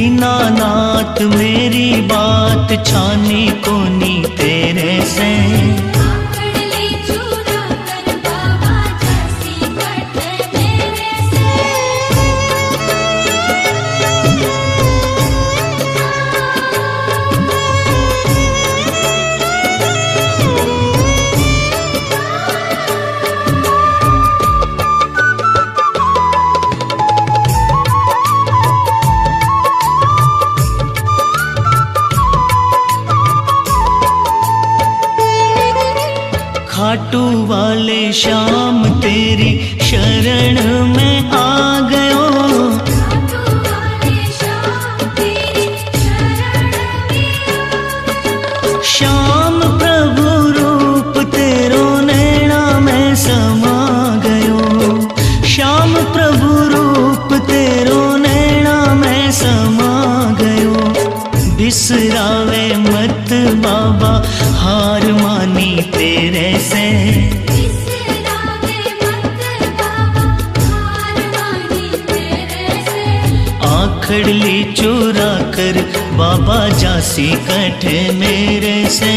दीनानाथ मेरी बात छानी कोनी तेरे से। आकड़ ले चूरा कर बाबा जासी कटे मेरे से। खाटू वाले श्याम तेरी शरण में आ गयो। खाटू वाले श्याम तेरी शरण में आ गयो। श्याम प्रभु रूप तेरो नैना में समा गयो। श्याम प्रभु रूप तेरो नैना में समा गयो। बिसरावे मत बाबा हार मानी तेरे से। बिसरावे मत बाबा हार मानी तेरे से। आखड़ ली चुरा कर बाबा जासी कटे मेरे से।